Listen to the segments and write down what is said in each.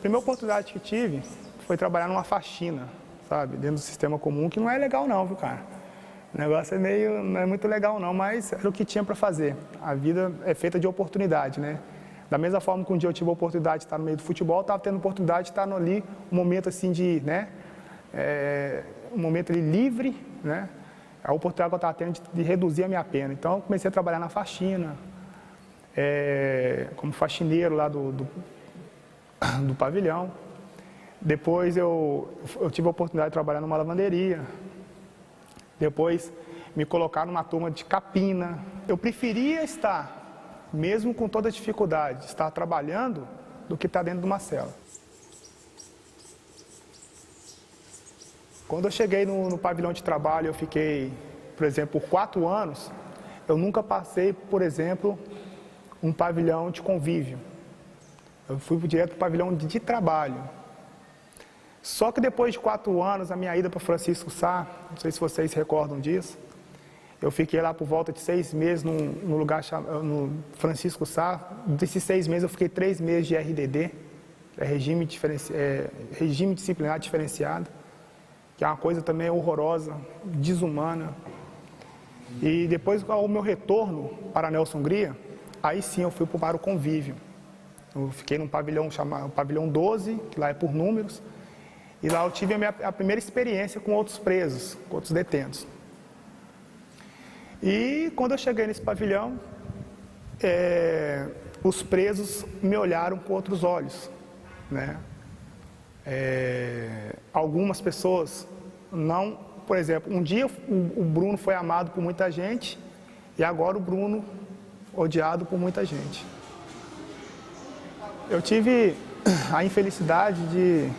primeira oportunidade que tive foi trabalhar numa faxina, sabe? Dentro do sistema comum, que não é legal não, viu, cara? O negócio não é muito legal não, mas era o que tinha para fazer. A vida é feita de oportunidade, né? Da mesma forma que um dia eu tive a oportunidade de estar no meio do futebol, eu estava tendo a oportunidade de estar ali, um momento assim de, né? Um momento ali livre, né? A oportunidade que eu estava tendo de reduzir a minha pena. Então, eu comecei a trabalhar na faxina, como faxineiro lá do pavilhão. Depois eu tive a oportunidade de trabalhar numa lavanderia. Depois me colocaram numa turma de capina. Eu preferia estar, mesmo com toda a dificuldade, estar trabalhando do que estar dentro de uma cela. Quando eu cheguei no pavilhão de trabalho, eu fiquei, por exemplo, por 4 anos, eu nunca passei, por exemplo, um pavilhão de convívio. Eu fui direto para o pavilhão de trabalho. Só que depois de 4 anos, a minha ida para Francisco Sá, não sei se vocês se recordam disso, eu fiquei lá por volta de 6 meses no lugar chamado Francisco Sá. Desses 6 meses eu fiquei 3 meses de RDD, regime disciplinar diferenciado, que é uma coisa também horrorosa, desumana. E depois, ao meu retorno para Nelson Hungria, aí sim eu fui para o convívio. Eu fiquei num pavilhão chamado pavilhão 12, que lá é por números, e lá eu tive a primeira experiência com outros presos, com outros detentos. E quando eu cheguei nesse pavilhão, os presos me olharam com outros olhos, né? Algumas pessoas não, por exemplo, um dia o Bruno foi amado por muita gente e agora o Bruno odiado por muita gente. Eu tive a infelicidade de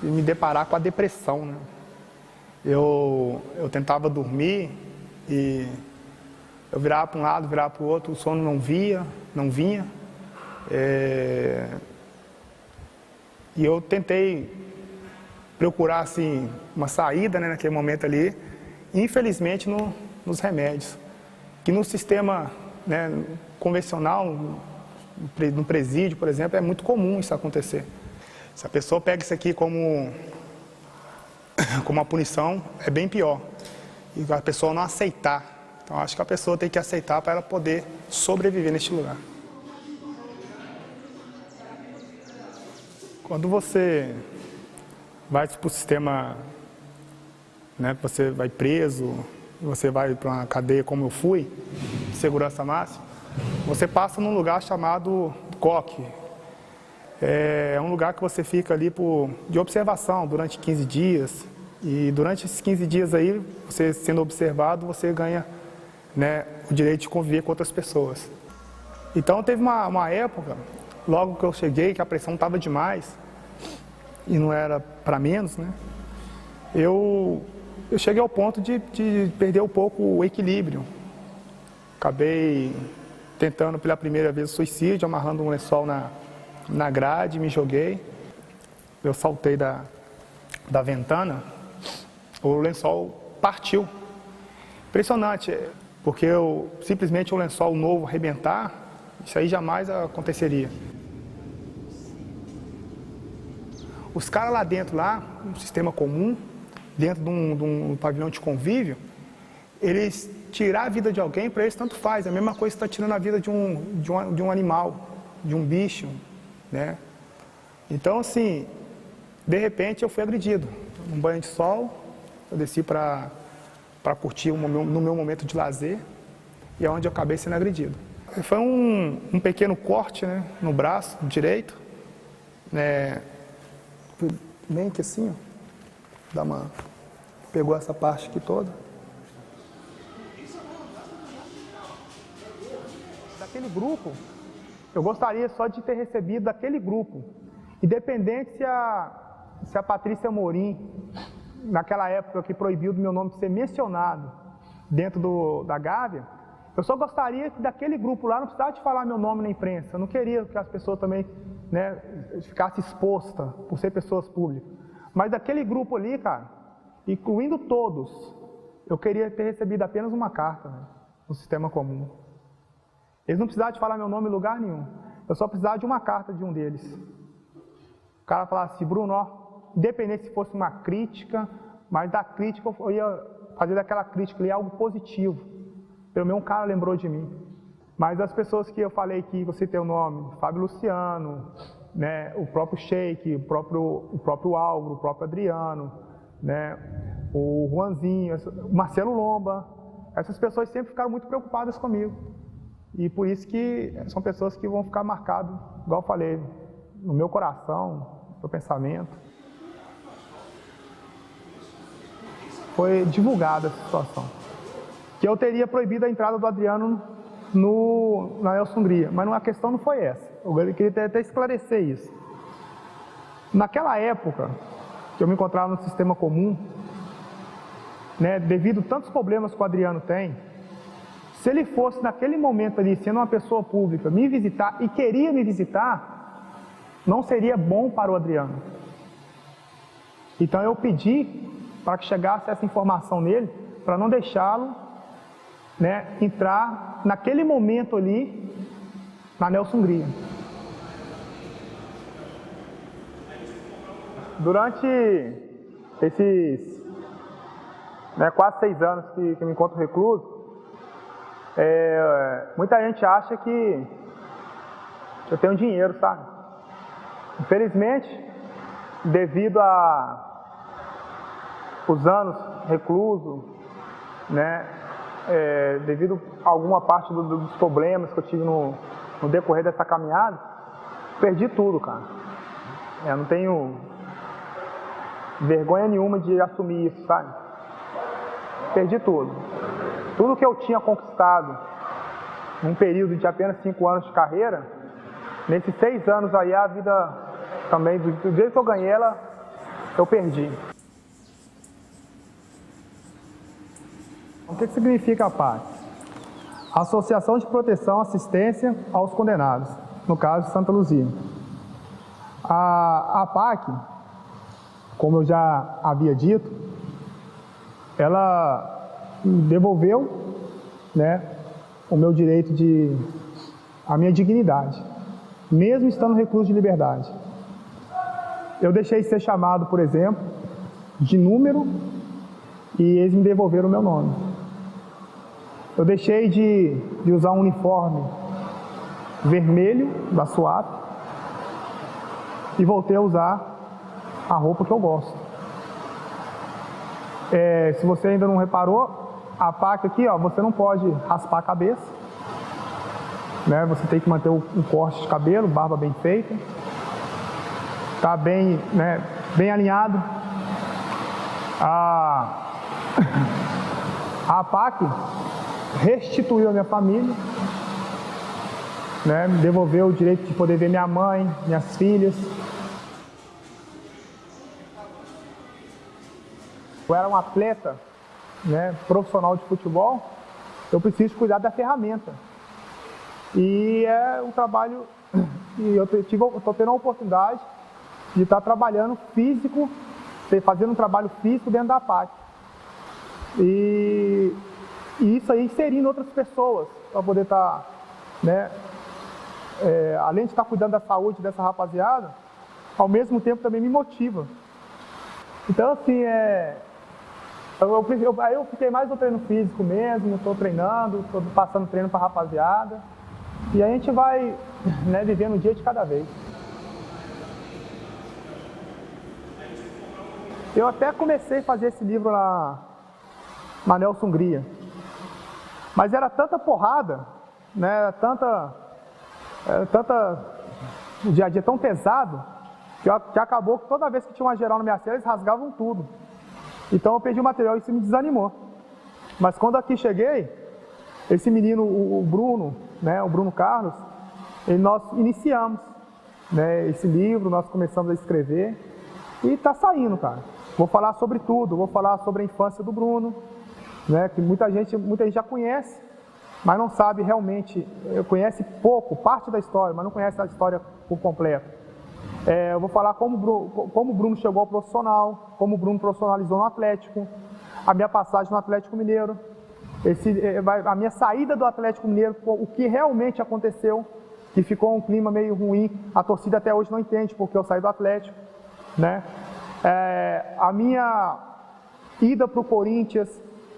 me deparar com a depressão, né? Eu tentava dormir e eu virava para um lado, virava para o outro, o sono não vinha. E eu tentei procurar assim, uma saída, né, naquele momento ali, infelizmente nos remédios. Que no sistema, né, convencional, no presídio, por exemplo, é muito comum isso acontecer. Se a pessoa pega isso aqui como uma punição, é bem pior. E a pessoa não aceitar. Então, acho que a pessoa tem que aceitar para ela poder sobreviver neste lugar. Quando você vai para o sistema, né, você vai preso, você vai para uma cadeia como eu fui, de segurança máxima, você passa num lugar chamado COC. É um lugar que você fica ali de observação durante 15 dias. E durante esses 15 dias aí, você sendo observado, você ganha, né, o direito de conviver com outras pessoas. Então teve uma época, logo que eu cheguei, que a pressão estava demais, e não era para menos, né? Eu cheguei ao ponto de perder um pouco o equilíbrio. Acabei tentando pela primeira vez o suicídio, amarrando um lençol na grade, me joguei. Eu saltei da ventana, o lençol partiu. Impressionante, porque simplesmente o lençol novo arrebentar, isso aí jamais aconteceria. Os caras lá dentro, no sistema comum, dentro de um pavilhão de convívio, eles tirar a vida de alguém, para eles tanto faz. É a mesma coisa que está tirando a vida de um animal, de um bicho, né? Então, assim, de repente eu fui agredido. Num banho de sol, eu desci para curtir no meu momento de lazer, e é onde eu acabei sendo agredido. Foi um pequeno corte, né, no braço direito, né, bem que assim, ó, pegou essa parte aqui toda. Daquele grupo, eu gostaria só de ter recebido daquele grupo, independente se a Patrícia Morim, naquela época que proibiu do meu nome ser mencionado dentro da Gávea, eu só gostaria que daquele grupo lá não precisasse de falar meu nome na imprensa. Eu não queria que as pessoas também, né, ficassem expostas por ser pessoas públicas. Mas daquele grupo ali, cara, incluindo todos, eu queria ter recebido apenas uma carta, né, no sistema comum. Eles não precisavam de falar meu nome em lugar nenhum. Eu só precisava de uma carta de um deles. cara falava assim, Bruno, ó, independente se fosse uma crítica, mas da crítica eu ia fazer daquela crítica ali algo positivo. Pelo menos um cara lembrou de mim. Mas as pessoas que eu falei que você tem o nome, Fábio Luciano, né, o próprio Sheik, o próprio Álvaro, o próprio Adriano, né, o Juanzinho, o Marcelo Lomba, essas pessoas sempre ficaram muito preocupadas comigo. E por isso que são pessoas que vão ficar marcadas, igual eu falei, no meu coração, no meu pensamento. Foi divulgada essa situação. Que eu teria proibido a entrada do Adriano na Nelson Hungria, mas a questão não foi essa. Eu queria até esclarecer isso. Naquela época, que eu me encontrava no sistema comum, né, devido a tantos problemas que o Adriano tem, se ele fosse naquele momento ali, sendo uma pessoa pública, me visitar e queria me visitar, não seria bom para o Adriano. Então eu pedi para que chegasse essa informação nele, para não deixá-lo, né, entrar naquele momento ali na Nelson Hungria. Durante esses quase 6 anos que eu me encontro recluso, muita gente acha que eu tenho dinheiro, sabe? Infelizmente, devido os anos recluso, né, devido a alguma parte dos problemas que eu tive no decorrer dessa caminhada, perdi tudo, cara. Eu não tenho vergonha nenhuma de assumir isso, sabe? Perdi tudo. Tudo que eu tinha conquistado num período de apenas 5 anos de carreira, nesses 6 anos aí a vida também, do jeito que eu ganhei ela, eu perdi. O que significa a PAC? Associação de Proteção e Assistência aos Condenados, no caso de Santa Luzia. A PAC, como eu já havia dito, ela devolveu, né, o meu direito a minha dignidade, mesmo estando recluso de liberdade. Eu deixei de ser chamado, por exemplo, de número e eles me devolveram o meu nome. Eu deixei de usar um uniforme vermelho da SWAP e voltei a usar a roupa que eu gosto. Se você ainda não reparou, a PAC aqui, ó, você não pode raspar a cabeça, né? Você tem que manter um corte de cabelo, barba bem feita, tá bem, né, bem alinhado. A PAC restituiu a minha família, né, me devolveu o direito de poder ver minha mãe, minhas filhas. Eu era um atleta, né, profissional de futebol, eu preciso cuidar da ferramenta. E é um trabalho, e eu estou tendo a oportunidade de estar trabalhando físico, fazendo um trabalho físico dentro da PAC. E isso aí inserindo outras pessoas, para poder estar, né, além de estar cuidando da saúde dessa rapaziada, ao mesmo tempo também me motiva. Então, assim, aí eu fiquei mais no treino físico mesmo, estou treinando, estou passando treino para a rapaziada. E a gente vai, né, vivendo um dia de cada vez. Eu até comecei a fazer esse livro na Nelson Hungria. Mas era tanta porrada, né, era tanta o dia a dia tão pesado, que acabou que toda vez que tinha uma geral na minha cela, eles rasgavam tudo. Então eu perdi o material e isso me desanimou. Mas quando aqui cheguei, esse menino, o Bruno, né, o Bruno Carlos, nós iniciamos, né, esse livro, nós começamos a escrever e está saindo, cara. Vou falar sobre tudo, vou falar sobre a infância do Bruno, né, que muita gente já conhece, mas não sabe realmente, conhece pouco, parte da história, mas não conhece a história por completo. Eu vou falar como o Bruno chegou ao profissional, como o Bruno profissionalizou no Atlético, a minha passagem no Atlético Mineiro, a minha saída do Atlético Mineiro, o que realmente aconteceu, que ficou um clima meio ruim. A torcida até hoje não entende porque eu saí do Atlético, né? A minha ida para o Corinthians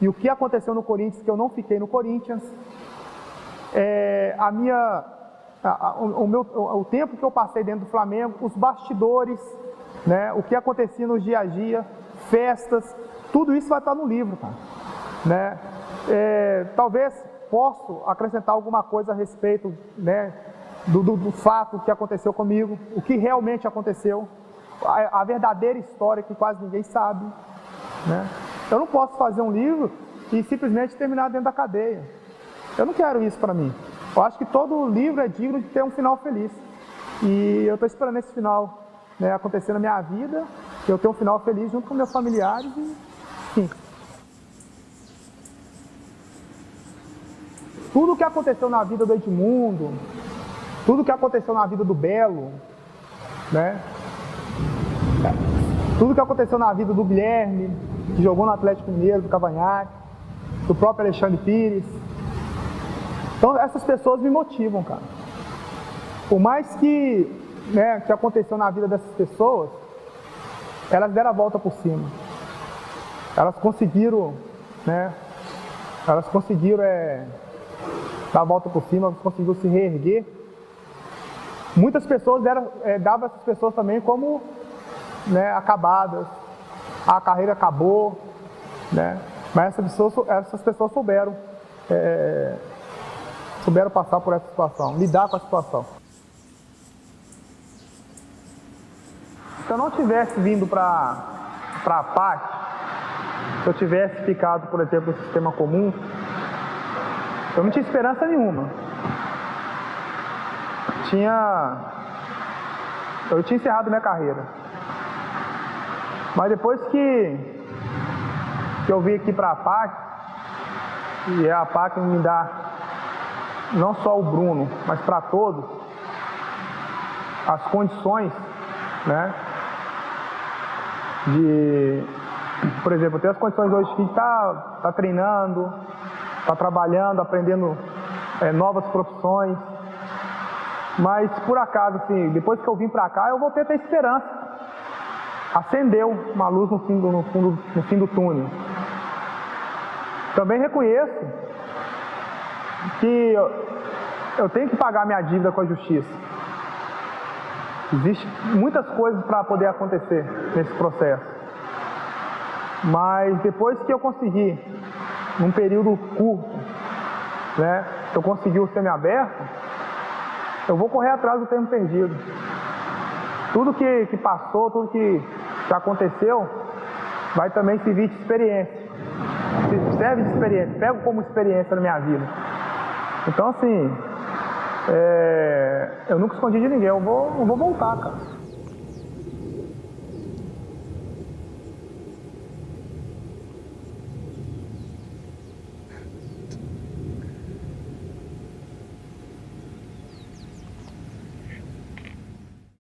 e o que aconteceu no Corinthians, que eu não fiquei no Corinthians. O tempo que eu passei dentro do Flamengo, os bastidores, né? O que acontecia no dia a dia, festas, tudo isso vai estar no livro, cara, né? Talvez posso acrescentar alguma coisa a respeito, né, do fato que aconteceu comigo, o que realmente aconteceu, a verdadeira história que quase ninguém sabe, né? Eu não posso fazer um livro e simplesmente terminar dentro da cadeia. Eu não quero isso para mim. Eu acho que todo livro é digno de ter um final feliz. E eu estou esperando esse final, né, acontecer na minha vida, eu ter um final feliz junto com meus familiares e, enfim. Tudo o que aconteceu na vida do Edmundo, tudo o que aconteceu na vida do Belo, né? Tudo o que aconteceu na vida do Guilherme, que jogou no Atlético Mineiro, do Cavanhaque, do próprio Alexandre Pires. Então essas pessoas me motivam, cara. Por mais que, né, que aconteceu na vida dessas pessoas, elas deram a volta por cima. Elas conseguiram, né? Elas conseguiram dar a volta por cima, elas conseguiram se reerguer. Muitas pessoas davam essas pessoas também como, né, acabadas. A carreira acabou, né? Mas essas pessoas souberam passar por essa situação, lidar com a situação. Se eu não tivesse vindo para a PAC, se eu tivesse ficado, por exemplo, no sistema comum, eu não tinha esperança nenhuma. Eu tinha encerrado minha carreira. Mas depois que eu vim aqui para a PAC, e a PAC me dá não só o Bruno, mas para todos, as condições, né, por exemplo, ter as condições hoje que a gente está treinando, está trabalhando, aprendendo novas profissões, mas por acaso, assim, depois que eu vim para cá, eu voltei a ter esperança. Acendeu uma luz no fim do túnel. Também reconheço que eu tenho que pagar minha dívida com a justiça. Existem muitas coisas para poder acontecer nesse processo. Mas depois que eu consegui, num período curto, né, eu consegui o semiaberto, eu vou correr atrás do tempo perdido. Tudo que passou, tudo que aconteceu, vai também servir de experiência. Serve de experiência, pego como experiência na minha vida. Então, assim, eu nunca escondi de ninguém, eu vou voltar, cara.